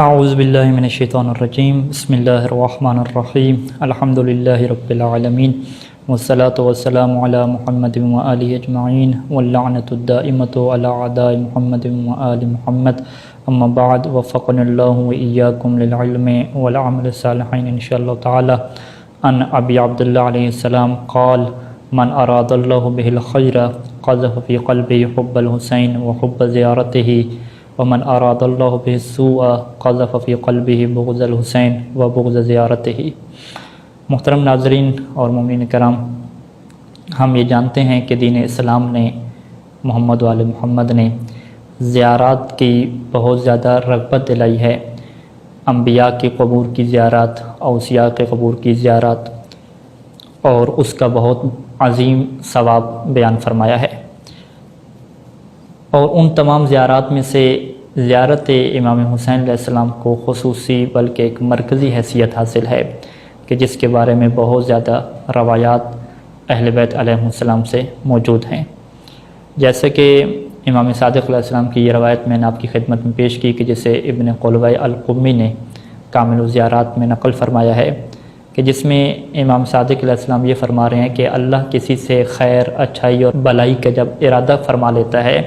اعوذ باللہ من الشیطان الرجیم بسم اللہ الرحمن الرحیم الحمد للہ رب العالمین والصلاة والسلام علی محمد وآلہ اجمعین واللعنۃ الدائمۃ علی اعداء محمد وآل محمد اما بعد وفقنا اللہ وإیاکم للعلم والعمل الصالحین انشاءاللہ تعالی عن ابی عبداللہ علیہ السلام قال من اراد اللہ به الخیر قذف فی قلبه حب الحسین وحب زیارته ومن اراد اللہ به السوء قذف فی قلبه بغض الحسین وبغض زیارته۔ محترم ناظرین اور مومنین کرام، ہم یہ جانتے ہیں کہ دین اسلام نے محمد و آل محمد نے زیارات کی بہت زیادہ رغبت دلائی ہے، انبیاء کے قبور کی زیارت، اوصیاء کے قبور کی زیارت، اور اس کا بہت عظیم ثواب بیان فرمایا ہے۔ اور ان تمام زیارات میں سے زیارت امام حسین علیہ السلام کو خصوصی بلکہ ایک مرکزی حیثیت حاصل ہے کہ جس کے بارے میں بہت زیادہ روایات اہل بیت علیہ السلام سے موجود ہیں، جیسے کہ امام صادق علیہ السلام کی یہ روایت میں نے آپ کی خدمت میں پیش کی کہ جسے ابن قلوہ القمی نے کامل الزیارات میں نقل فرمایا ہے کہ جس میں امام صادق علیہ السلام یہ فرما رہے ہیں کہ اللہ کسی سے خیر، اچھائی اور بلائی کا جب ارادہ فرما لیتا ہے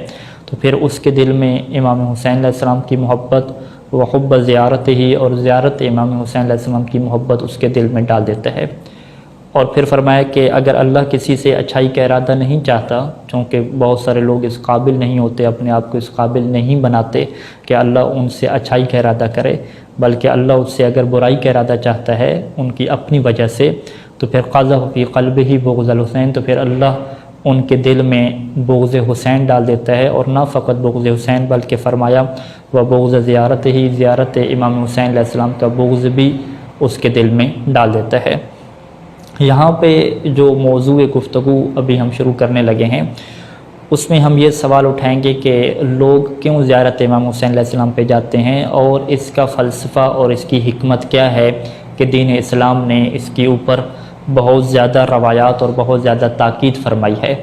تو پھر اس کے دل میں امام حسین علیہ السلام کی محبت و حب زیارت ہی اور زیارت امام حسین علیہ السلام کی محبت اس کے دل میں ڈال دیتا ہے۔ اور پھر فرمایا کہ اگر اللہ کسی سے اچھائی کا ارادہ نہیں چاہتا، چونکہ بہت سارے لوگ اس قابل نہیں ہوتے، اپنے آپ کو اس قابل نہیں بناتے کہ اللہ ان سے اچھائی کا ارادہ کرے، بلکہ اللہ اس سے اگر برائی کا ارادہ چاہتا ہے ان کی اپنی وجہ سے، تو پھر قذف فی قلبہ بغض الحسین، تو پھر اللہ ان کے دل میں بغض حسین ڈال دیتا ہے، اور نہ فقط بغض حسین بلکہ فرمایا وہ بغض زیارت ہی، زیارت امام حسین علیہ السلام کا بغض بھی اس کے دل میں ڈال دیتا ہے۔ یہاں پہ جو موضوع گفتگو ابھی ہم شروع کرنے لگے ہیں اس میں ہم یہ سوال اٹھائیں گے کہ لوگ کیوں زیارت امام حسین علیہ السلام پہ جاتے ہیں، اور اس کا فلسفہ اور اس کی حکمت کیا ہے کہ دین اسلام نے اس کے اوپر بہت زیادہ روایات اور بہت زیادہ تاکید فرمائی ہے۔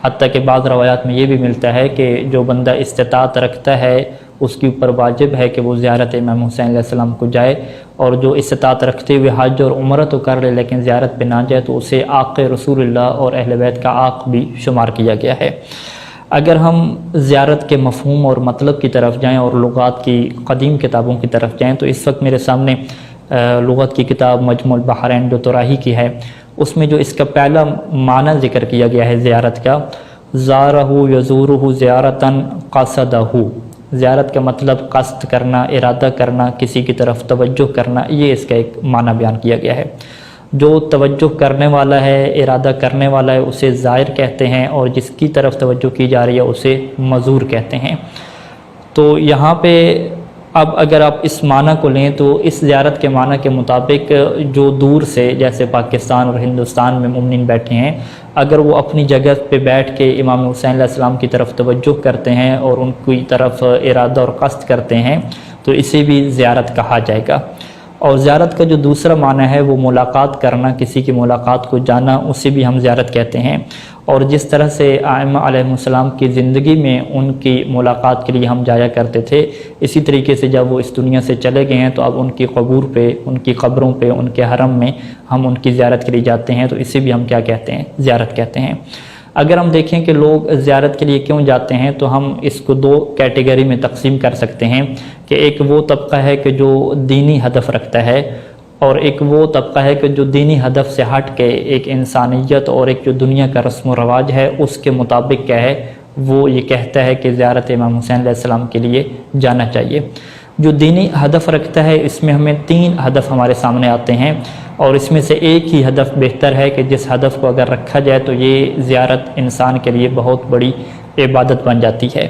حتیٰ کہ بعض روایات میں یہ بھی ملتا ہے کہ جو بندہ استطاعت رکھتا ہے اس کے اوپر واجب ہے کہ وہ زیارت امام حسین علیہ السلام کو جائے، اور جو استطاعت رکھتے ہوئے حج اور عمرہ تو کر لے لیکن زیارت پہ نہ جائے تو اسے عاق رسول اللہ اور اہل بیت کا عاق بھی شمار کیا گیا ہے۔ اگر ہم زیارت کے مفہوم اور مطلب کی طرف جائیں اور لغات کی قدیم کتابوں کی طرف جائیں تو اس وقت میرے سامنے لغت کی کتاب مجموع البحرین جو طراحی کی ہے، اس میں جو اس کا پہلا معنی ذکر کیا گیا ہے زیارت کا، زارہ یزورہ زیارتاً قصدہ، زیارت کا مطلب قصد کرنا، ارادہ کرنا، کسی کی طرف توجہ کرنا، یہ اس کا ایک معنی بیان کیا گیا ہے۔ جو توجہ کرنے والا ہے، ارادہ کرنے والا ہے، اسے زائر کہتے ہیں، اور جس کی طرف توجہ کی جا رہی ہے اسے مزور کہتے ہیں۔ تو یہاں پہ اب اگر آپ اس معنی کو لیں تو اس زیارت کے معنی کے مطابق جو دور سے جیسے پاکستان اور ہندوستان میں مومنین بیٹھے ہیں، اگر وہ اپنی جگہ پہ بیٹھ کے امام حسین علیہ السلام کی طرف توجہ کرتے ہیں اور ان کی طرف ارادہ اور قصد کرتے ہیں تو اسے بھی زیارت کہا جائے گا۔ اور زیارت کا جو دوسرا معنی ہے وہ ملاقات کرنا، کسی کی ملاقات کو جانا، اسے بھی ہم زیارت کہتے ہیں۔ اور جس طرح سے ائمہ علیہ السلام کی زندگی میں ان کی ملاقات کے لیے ہم جایا کرتے تھے، اسی طریقے سے جب وہ اس دنیا سے چلے گئے ہیں تو اب ان کی قبور پہ، ان کی قبروں پہ، ان کے حرم میں ہم ان کی زیارت کے لیے جاتے ہیں، تو اسے بھی ہم کیا کہتے ہیں؟ زیارت کہتے ہیں۔ اگر ہم دیکھیں کہ لوگ زیارت کے لیے کیوں جاتے ہیں تو ہم اس کو دو کیٹیگری میں تقسیم کر سکتے ہیں کہ ایک وہ طبقہ ہے کہ جو دینی ہدف رکھتا ہے، اور ایک وہ طبقہ ہے کہ جو دینی ہدف سے ہٹ کے ایک انسانیت اور ایک جو دنیا کا رسم و رواج ہے اس کے مطابق کیا ہے، وہ یہ کہتا ہے کہ زیارت امام حسین علیہ السلام کے لیے جانا چاہیے۔ جو دینی ہدف رکھتا ہے اس میں ہمیں تین ہدف ہمارے سامنے آتے ہیں، اور اس میں سے ایک ہی ہدف بہتر ہے کہ جس ہدف کو اگر رکھا جائے تو یہ زیارت انسان کے لیے بہت بڑی عبادت بن جاتی ہے۔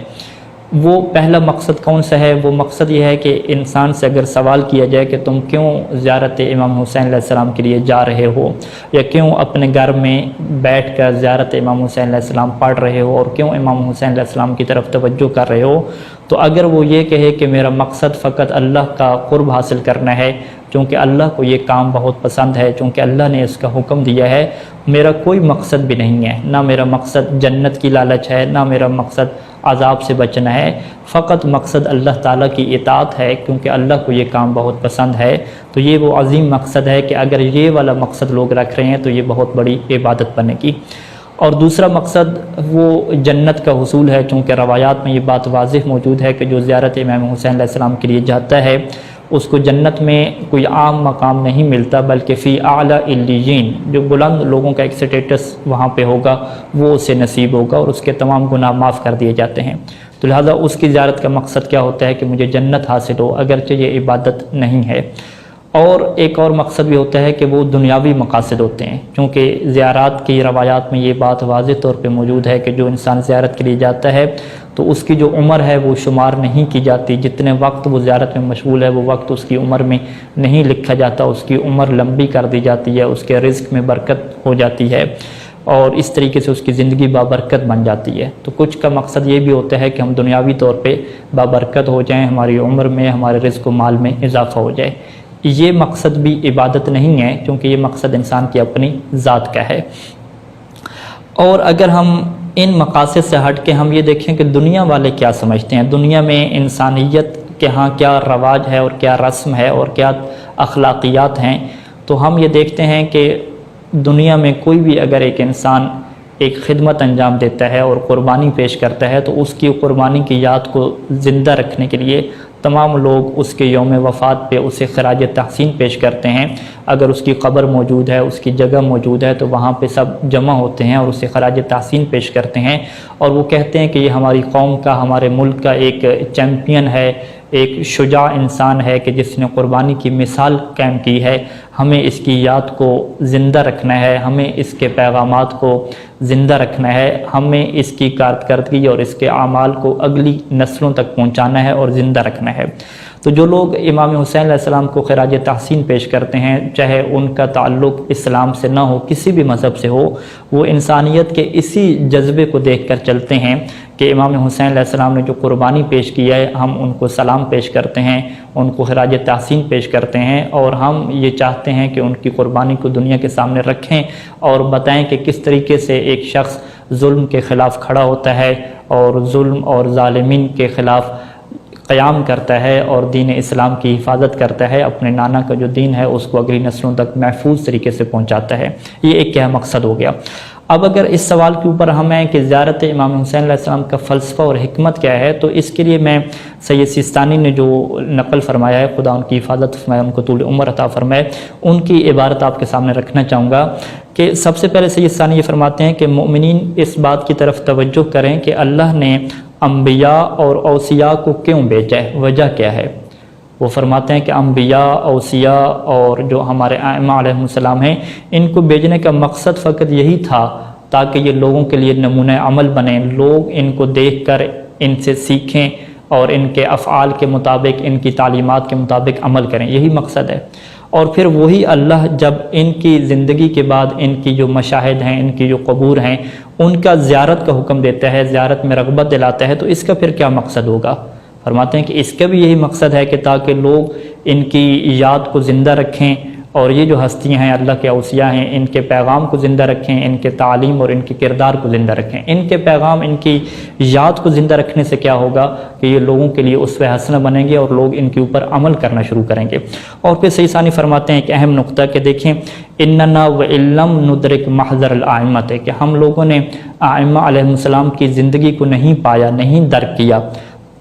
وہ پہلا مقصد کون سا ہے؟ وہ مقصد یہ ہے کہ انسان سے اگر سوال کیا جائے کہ تم کیوں زیارت امام حسین علیہ السلام کے لیے جا رہے ہو، یا کیوں اپنے گھر میں بیٹھ کر زیارت امام حسین علیہ السلام پڑھ رہے ہو، اور کیوں امام حسین علیہ السلام کی طرف توجہ کر رہے ہو، تو اگر وہ یہ کہے کہ میرا مقصد فقط اللہ کا قرب حاصل کرنا ہے، چونکہ اللہ کو یہ کام بہت پسند ہے، چونکہ اللہ نے اس کا حکم دیا ہے، میرا کوئی مقصد بھی نہیں ہے، نہ میرا مقصد جنت کی لالچ ہے، نہ میرا مقصد عذاب سے بچنا ہے، فقط مقصد اللہ تعالیٰ کی اطاعت ہے، کیونکہ اللہ کو یہ کام بہت پسند ہے، تو یہ وہ عظیم مقصد ہے کہ اگر یہ والا مقصد لوگ رکھ رہے ہیں تو یہ بہت بڑی عبادت بنے گی۔ اور دوسرا مقصد وہ جنت کا حصول ہے، چونکہ روایات میں یہ بات واضح موجود ہے کہ جو زیارت امام حسین علیہ السلام کے لیے جاتا ہے اس کو جنت میں کوئی عام مقام نہیں ملتا، بلکہ فی اعلیٰ علیین، جو بلند لوگوں کا ایک سٹیٹس وہاں پہ ہوگا وہ اسے نصیب ہوگا اور اس کے تمام گناہ معاف کر دیے جاتے ہیں۔ تو لہٰذا اس کی زیارت کا مقصد کیا ہوتا ہے کہ مجھے جنت حاصل ہو، اگرچہ یہ عبادت نہیں ہے۔ اور ایک اور مقصد بھی ہوتا ہے کہ وہ دنیاوی مقاصد ہوتے ہیں، چونکہ زیارات کی روایات میں یہ بات واضح طور پہ موجود ہے کہ جو انسان زیارت کے لیے جاتا ہے تو اس کی جو عمر ہے وہ شمار نہیں کی جاتی، جتنے وقت وہ زیارت میں مشغول ہے وہ وقت اس کی عمر میں نہیں لکھا جاتا، اس کی عمر لمبی کر دی جاتی ہے، اس کے رزق میں برکت ہو جاتی ہے اور اس طریقے سے اس کی زندگی بابرکت بن جاتی ہے۔ تو کچھ کا مقصد یہ بھی ہوتا ہے کہ ہم دنیاوی طور پہ بابرکت ہو جائیں، ہماری عمر میں، ہمارے رزق و مال میں اضافہ ہو جائے۔ یہ مقصد بھی عبادت نہیں ہے، کیونکہ یہ مقصد انسان کی اپنی ذات کا ہے۔ اور اگر ہم ان مقاصد سے ہٹ کے ہم یہ دیکھیں کہ دنیا والے کیا سمجھتے ہیں، دنیا میں انسانیت کے ہاں کیا رواج ہے اور کیا رسم ہے اور کیا اخلاقیات ہیں، تو ہم یہ دیکھتے ہیں کہ دنیا میں کوئی بھی اگر ایک انسان ایک خدمت انجام دیتا ہے اور قربانی پیش کرتا ہے تو اس کی قربانی کی یاد کو زندہ رکھنے کے لیے تمام لوگ اس کے یوم وفات پہ اسے خراج تحسین پیش کرتے ہیں۔ اگر اس کی قبر موجود ہے، اس کی جگہ موجود ہے تو وہاں پہ سب جمع ہوتے ہیں اور اسے خراج تحسین پیش کرتے ہیں اور وہ کہتے ہیں کہ یہ ہماری قوم کا، ہمارے ملک کا ایک چیمپئن ہے، ایک شجاع انسان ہے کہ جس نے قربانی کی مثال قائم کی ہے، ہمیں اس کی یاد کو زندہ رکھنا ہے، ہمیں اس کے پیغامات کو زندہ رکھنا ہے، ہمیں اس کی کارکردگی اور اس کے اعمال کو اگلی نسلوں تک پہنچانا ہے اور زندہ رکھنا ہے۔ تو جو لوگ امام حسین علیہ السلام کو خراج تحسین پیش کرتے ہیں، چاہے ان کا تعلق اسلام سے نہ ہو، کسی بھی مذہب سے ہو، وہ انسانیت کے اسی جذبے کو دیکھ کر چلتے ہیں کہ امام حسین علیہ السلام نے جو قربانی پیش کی ہے ہم ان کو سلام پیش کرتے ہیں، ان کو خراج تحسین پیش کرتے ہیں اور ہم یہ چاہتے ہیں کہ ان کی قربانی کو دنیا کے سامنے رکھیں اور بتائیں کہ کس طریقے سے ایک شخص ظلم کے خلاف کھڑا ہوتا ہے اور ظلم اور ظالمین کے خلاف قیام کرتا ہے اور دین اسلام کی حفاظت کرتا ہے، اپنے نانا کا جو دین ہے اس کو اگلی نسلوں تک محفوظ طریقے سے پہنچاتا ہے۔ یہ ایک کیا مقصد ہو گیا۔ اب اگر اس سوال کے اوپر ہمیں کہ زیارت امام حسین علیہ السلام کا فلسفہ اور حکمت کیا ہے، تو اس کے لیے میں سید سیستانی نے جو نقل فرمایا ہے، خدا ان کی حفاظت فرمائے، ان کو طول عمر عطا فرمائے، ان کی عبارت آپ کے سامنے رکھنا چاہوں گا کہ سب سے پہلے سید سیستانی یہ فرماتے ہیں کہ مومنین اس بات کی طرف توجہ کریں کہ اللہ نے انبیاء اور اوصیاء کو کیوں بھیجا ہے، وجہ کیا ہے۔ وہ فرماتے ہیں کہ انبیاء، اوصیاء اور جو ہمارے ائمہ علیہ السلام ہیں، ان کو بھیجنے کا مقصد فقط یہی تھا تاکہ یہ لوگوں کے لیے نمونہ عمل بنیں، لوگ ان کو دیکھ کر ان سے سیکھیں اور ان کے افعال کے مطابق، ان کی تعلیمات کے مطابق عمل کریں، یہی مقصد ہے۔ اور پھر وہی اللہ جب ان کی زندگی کے بعد ان کی جو مشاہد ہیں، ان کی جو قبور ہیں، ان کا زیارت کا حکم دیتا ہے، زیارت میں رغبت دلاتا ہے، تو اس کا پھر کیا مقصد ہوگا؟ فرماتے ہیں کہ اس کا بھی یہی مقصد ہے کہ تاکہ لوگ ان کی یاد کو زندہ رکھیں اور یہ جو ہستیاں ہیں اللہ کے اوصیاء ہیں، ان کے پیغام کو زندہ رکھیں، ان کے تعلیم اور ان کے کردار کو زندہ رکھیں۔ ان کے پیغام، ان کی یاد کو زندہ رکھنے سے کیا ہوگا کہ یہ لوگوں کے لیے اسوہ حسنہ بنیں گے اور لوگ ان کے اوپر عمل کرنا شروع کریں گے۔ اور پھر سید ثانی فرماتے ہیں کہ اہم نقطہ کہ دیکھیں اننا وَإِلَّمْ نُدْرِكْ مَحْضَرَ الْأَئِمَّةِ کہ ہم لوگوں نے ائمہ علیہ السلام کی زندگی کو نہیں پایا، نہیں درک کیا،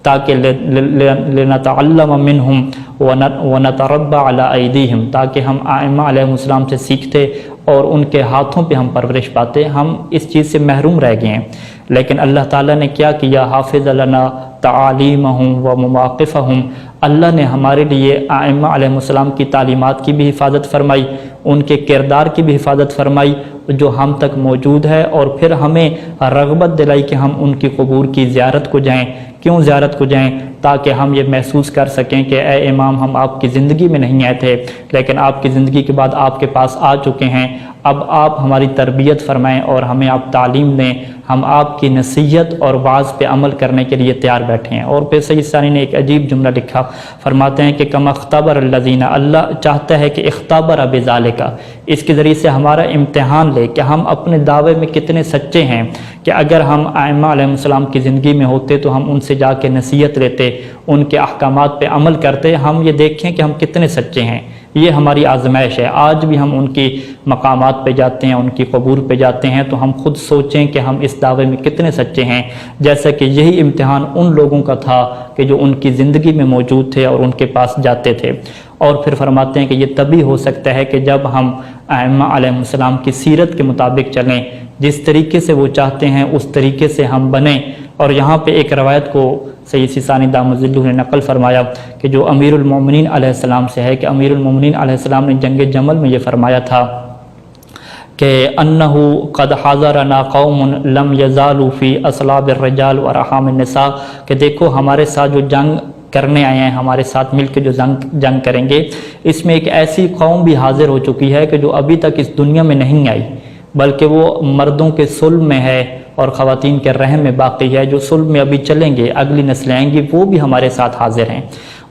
تاکہ لنتعلم منہم ونتربى على ایدیہم، تاکہ ہم ائمہ علیہ السلام سے سیکھتے اور ان کے ہاتھوں پہ ہم پرورش پاتے۔ ہم اس چیز سے محروم رہ گئے ہیں، لیکن اللہ تعالیٰ نے کیا کیا؟ حافظ لنا تعالیمہم و مواقفہم، اللہ نے ہمارے لیے ائمہ علیہ السلام کی تعلیمات کی بھی حفاظت فرمائی، ان کے کردار کی بھی حفاظت فرمائی جو ہم تک موجود ہے، اور پھر ہمیں رغبت دلائی کہ ہم ان کی قبور کی زیارت کو جائیں، کیوں زیارت کو جائیں؟ تاکہ ہم یہ محسوس کر سکیں کہ اے امام ہم آپ کی زندگی میں نہیں آئے تھے لیکن آپ کی زندگی کے بعد آپ کے پاس آ چکے ہیں، اب آپ ہماری تربیت فرمائیں اور ہمیں آپ تعلیم دیں، ہم آپ کی نصیحت اور وعظ پہ عمل کرنے کے لیے تیار بیٹھے ہیں۔ اور پھر سید ثانی نے ایک عجیب جملہ لکھا، فرماتے ہیں کہ کما اختبر الذین، اللہ چاہتا ہے کہ اختبر بذالک، اس کے ذریعے سے ہمارا امتحان لے کہ ہم اپنے دعوے میں کتنے سچے ہیں، کہ اگر ہم ائمہ علیہ السلام کی زندگی میں ہوتے تو ہم ان سے جا کے نصیحت لیتے، ان کے احکامات پہ عمل کرتے، ہم یہ دیکھیں کہ ہم کتنے سچے ہیں۔ یہ ہماری آزمائش ہے، آج بھی ہم ان کی مقامات پہ جاتے ہیں، ان کی قبور پہ جاتے ہیں تو ہم خود سوچیں کہ ہم اس دعوے میں کتنے سچے ہیں، جیسا کہ یہی امتحان ان لوگوں کا تھا کہ جو ان کی زندگی میں موجود تھے اور ان کے پاس جاتے تھے۔ اور پھر فرماتے ہیں کہ یہ تبھی ہو سکتا ہے کہ جب ہم ائمہ علیہ السلام کی سیرت کے مطابق چلیں، جس طریقے سے وہ چاہتے ہیں اس طریقے سے ہم بنیں۔ اور یہاں پہ ایک روایت کو سید ثانی دامت ظلہ نے نقل فرمایا کہ جو امیر المومنین علیہ السلام سے ہے، کہ امیر المومنین علیہ السلام نے جنگ جمل میں یہ فرمایا تھا کہ انہ قد حاضرنا قوم لم یزالوا فی اصلاب الرجال ورحام النساء، کہ دیکھو ہمارے ساتھ جو جنگ کرنے آئے ہیں، ہمارے ساتھ مل کے جو جنگ کریں گے، اس میں ایک ایسی قوم بھی حاضر ہو چکی ہے کہ جو ابھی تک اس دنیا میں نہیں آئی، بلکہ وہ مردوں کے صلب میں ہے اور خواتین کے رحم میں باقی ہے، جو صلب میں ابھی چلیں گے، اگلی نسلیں آئیں گی، وہ بھی ہمارے ساتھ حاضر ہیں۔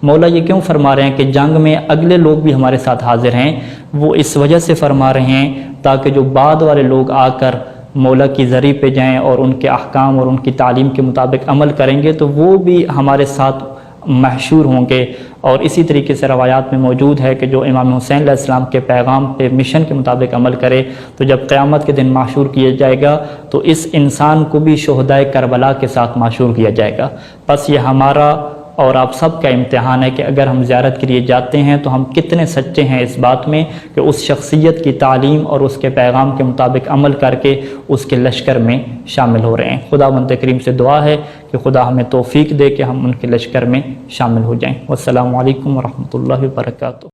مولا یہ کیوں فرما رہے ہیں کہ جنگ میں اگلے لوگ بھی ہمارے ساتھ حاضر ہیں؟ وہ اس وجہ سے فرما رہے ہیں تاکہ جو بعد والے لوگ آ کر مولا کی ذریعے پہ جائیں اور ان کے احکام اور ان کی تعلیم کے مطابق عمل کریں گے تو وہ بھی ہمارے ساتھ محشور ہوں گے۔ اور اسی طریقے سے روایات میں موجود ہے کہ جو امام حسین علیہ السلام کے پیغام پہ مشن کے مطابق عمل کرے تو جب قیامت کے دن محشور کیا جائے گا تو اس انسان کو بھی شہدائے کربلا کے ساتھ محشور کیا جائے گا۔ بس یہ ہمارا اور آپ سب کا امتحان ہے کہ اگر ہم زیارت کے لیے جاتے ہیں تو ہم کتنے سچے ہیں اس بات میں کہ اس شخصیت کی تعلیم اور اس کے پیغام کے مطابق عمل کر کے اس کے لشکر میں شامل ہو رہے ہیں۔ خداوند کریم سے دعا ہے کہ خدا ہمیں توفیق دے کہ ہم ان کے لشکر میں شامل ہو جائیں۔ والسلام علیکم ورحمۃ اللہ وبرکاتہ۔